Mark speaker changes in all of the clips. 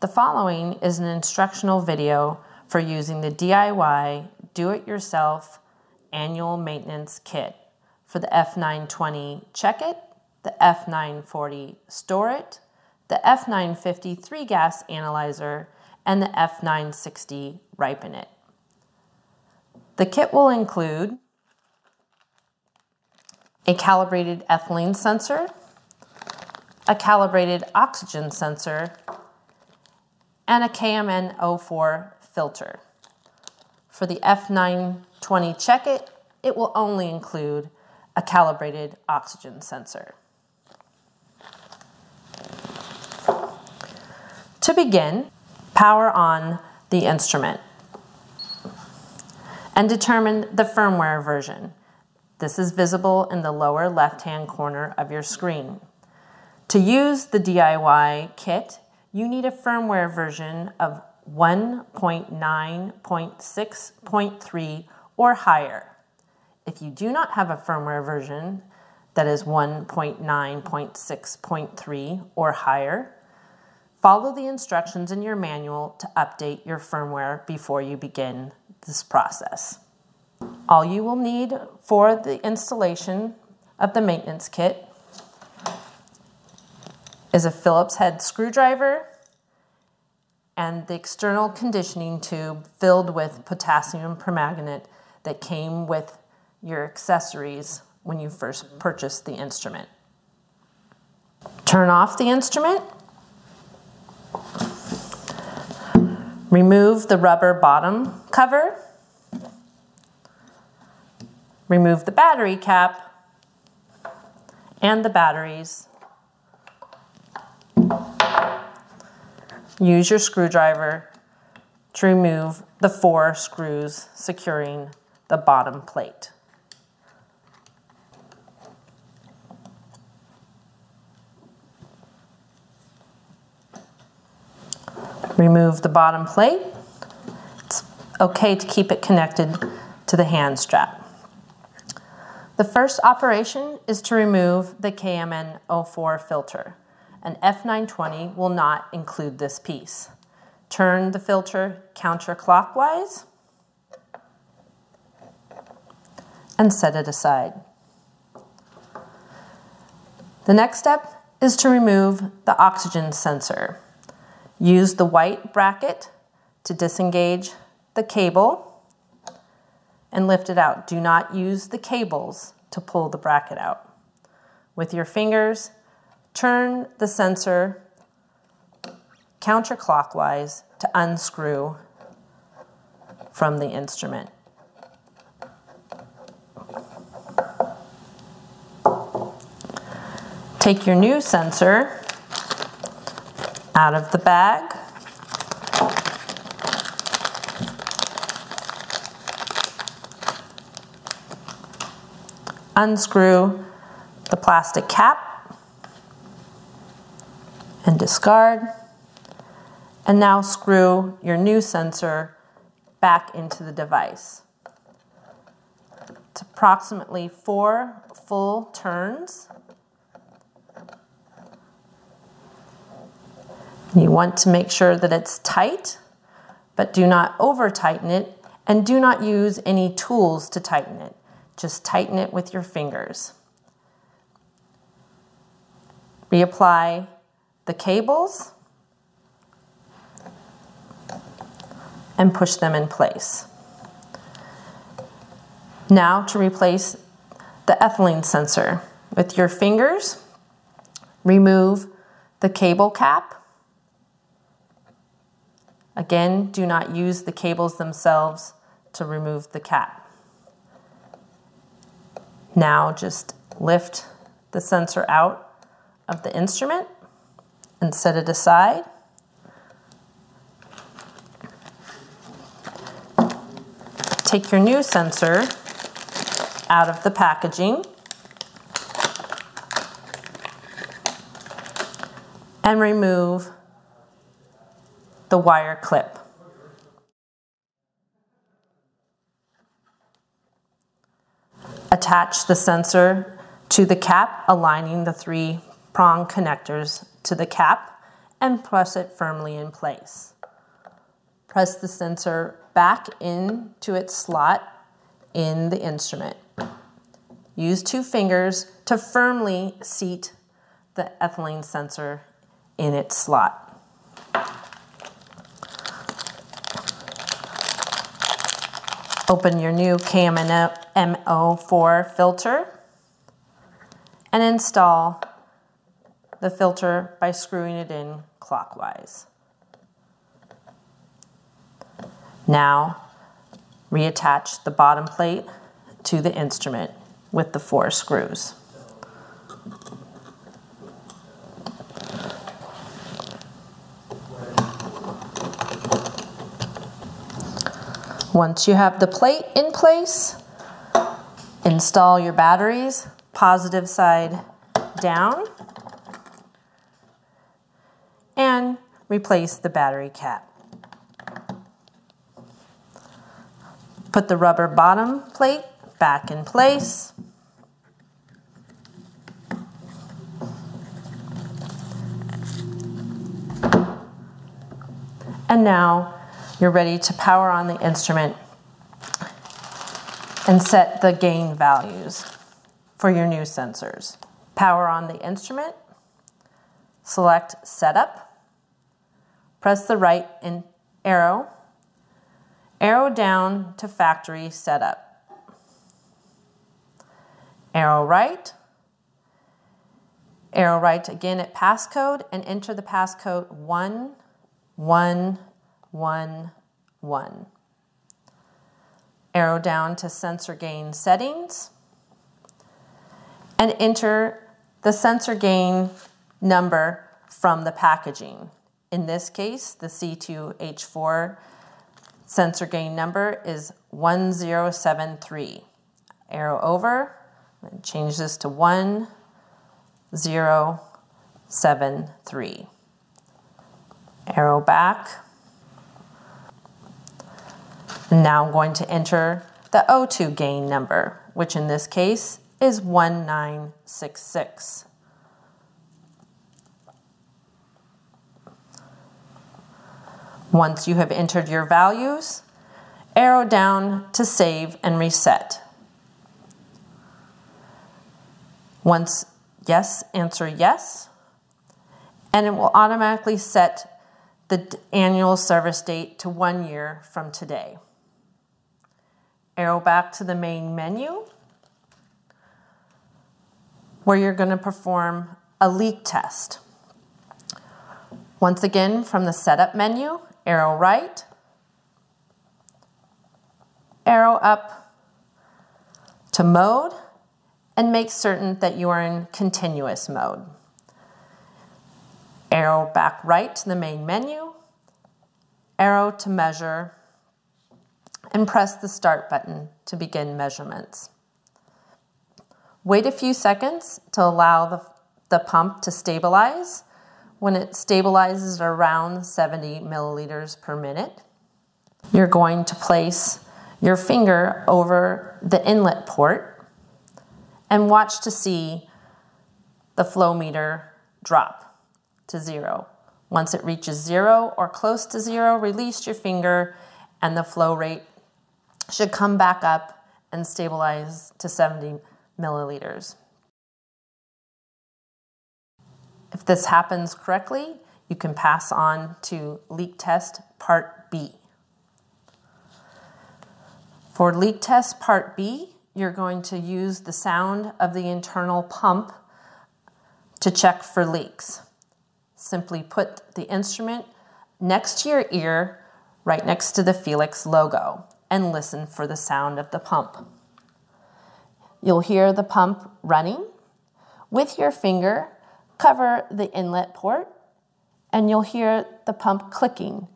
Speaker 1: The following is an instructional video for using the DIY Do-It-Yourself Annual Maintenance Kit for the F920 Check It, the F940 Store It, the F950 3-gas analyzer, and the F960 Ripen It. The kit will include a calibrated ethylene sensor, a calibrated oxygen sensor, and a KMN04 filter. For the F920 Check It, it will only include a calibrated oxygen sensor. To begin, power on the instrument and determine the firmware version. This is visible in the lower left-hand corner of your screen. To use the DIY kit, you need a firmware version of 1.9.6.3 or higher. If you do not have a firmware version that is 1.9.6.3 or higher, follow the instructions in your manual to update your firmware before you begin this process. All you will need for the installation of the maintenance kit is a Phillips head screwdriver and the external conditioning tube filled with potassium permanganate that came with your accessories when you first purchased the instrument. Turn off the instrument. Remove the rubber bottom cover. Remove the battery cap and the batteries. Use your screwdriver to remove the 4 screws securing the bottom plate. Remove the bottom plate. It's okay to keep it connected to the hand strap. The first operation is to remove the KMN04 filter. An F920 will not include this piece. Turn the filter counterclockwise and set it aside. The next step is to remove the oxygen sensor. Use the white bracket to disengage the cable and lift it out. Do not use the cables to pull the bracket out. With your fingers, turn the sensor counterclockwise to unscrew from the instrument. Take your new sensor out of the bag. Unscrew the plastic cap and discard. And now screw your new sensor back into the device. It's approximately 4 full turns. You want to make sure that it's tight, but do not over tighten it, and do not use any tools to tighten it. Just tighten it with your fingers. Reapply the cables and push them in place. Now to replace the ethylene sensor. With your fingers, remove the cable cap. Again, do not use the cables themselves to remove the cap. Now just lift the sensor out of the instrument and set it aside. Take your new sensor out of the packaging and remove the wire clip. Attach the sensor to the cap, aligning the 3-prong connectors to the cap and press it firmly in place. Press the sensor back into its slot in the instrument. Use 2 fingers to firmly seat the ethylene sensor in its slot. Open your new KMO4 filter and install the filter by screwing it in clockwise. Now, reattach the bottom plate to the instrument with the 4 screws. Once you have the plate in place, install your batteries, positive side down, and replace the battery cap. Put the rubber bottom plate back in place. And now you're ready to power on the instrument and set the gain values for your new sensors. Power on the instrument, select Setup, press the right arrow down to Factory Setup. Arrow right again at passcode and enter the passcode 1111. Arrow down to sensor gain settings and enter the sensor gain number from the packaging. In this case, the C2H4 sensor gain number is 1073. Arrow over, and change this to 1073. Arrow back. And now I'm going to enter the O2 gain number, which in this case is 1966. Once you have entered your values, arrow down to save and reset. Once yes, answer yes, and it will automatically set the annual service date to 1 year from today. Arrow back to the main menu where you're going to perform a leak test. Once again, from the setup menu, arrow right, arrow up to mode, and make certain that you are in continuous mode. Arrow back right to the main menu, arrow to measure, and press the start button to begin measurements. Wait a few seconds to allow the pump to stabilize. When it stabilizes at around 70 milliliters per minute, you're going to place your finger over the inlet port and watch to see the flow meter drop to 0. Once it reaches 0 or close to 0, release your finger and the flow rate should come back up and stabilize to 70 milliliters. If this happens correctly, you can pass on to leak test part B. For leak test part B, you're going to use the sound of the internal pump to check for leaks. Simply put the instrument next to your ear, right next to the Felix logo, and listen for the sound of the pump. You'll hear the pump running. With your finger, cover the inlet port, and you'll hear the pump clicking.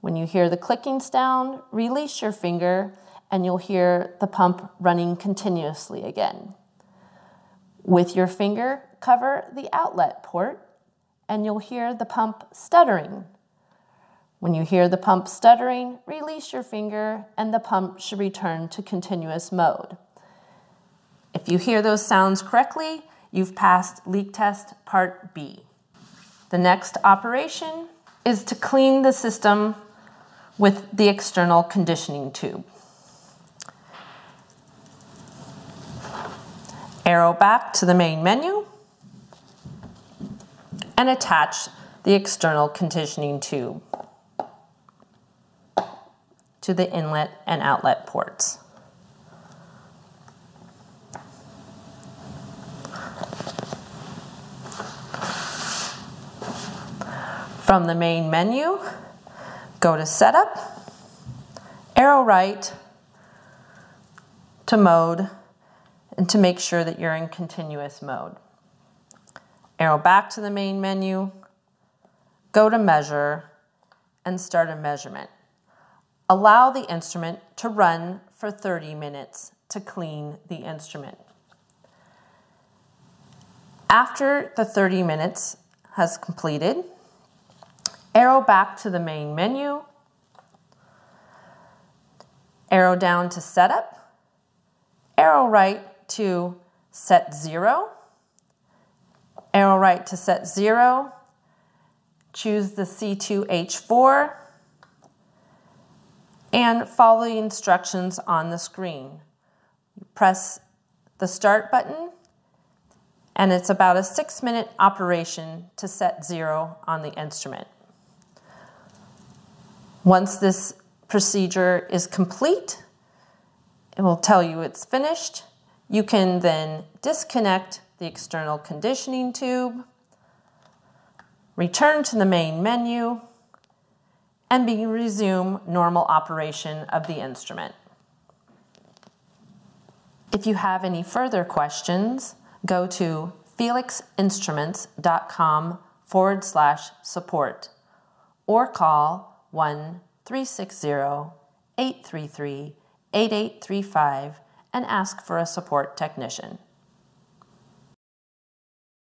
Speaker 1: When you hear the clicking sound, release your finger, and you'll hear the pump running continuously again. With your finger, cover the outlet port, and you'll hear the pump stuttering. When you hear the pump stuttering, release your finger, and the pump should return to continuous mode. If you hear those sounds correctly, you've passed leak test part B. The next operation is to clean the system with the external conditioning tube. Arrow back to the main menu and attach the external conditioning tube to the inlet and outlet ports. From the main menu, go to Setup, arrow right to Mode, and to make sure that you're in continuous mode. Arrow back to the main menu, go to Measure, and start a measurement. Allow the instrument to run for 30 minutes to clean the instrument. After the 30 minutes has completed, arrow back to the main menu, arrow down to Setup, arrow right to Set 0, arrow right to Set 0, choose the C2H4, and follow the instructions on the screen. Press the Start button, and it's about a 6-minute operation to set 0 on the instrument. Once this procedure is complete, it will tell you it's finished. You can then disconnect the external conditioning tube, return to the main menu, and resume normal operation of the instrument. If you have any further questions, go to felixinstruments.com/support or call 1-360-833-8835 and ask for a support technician.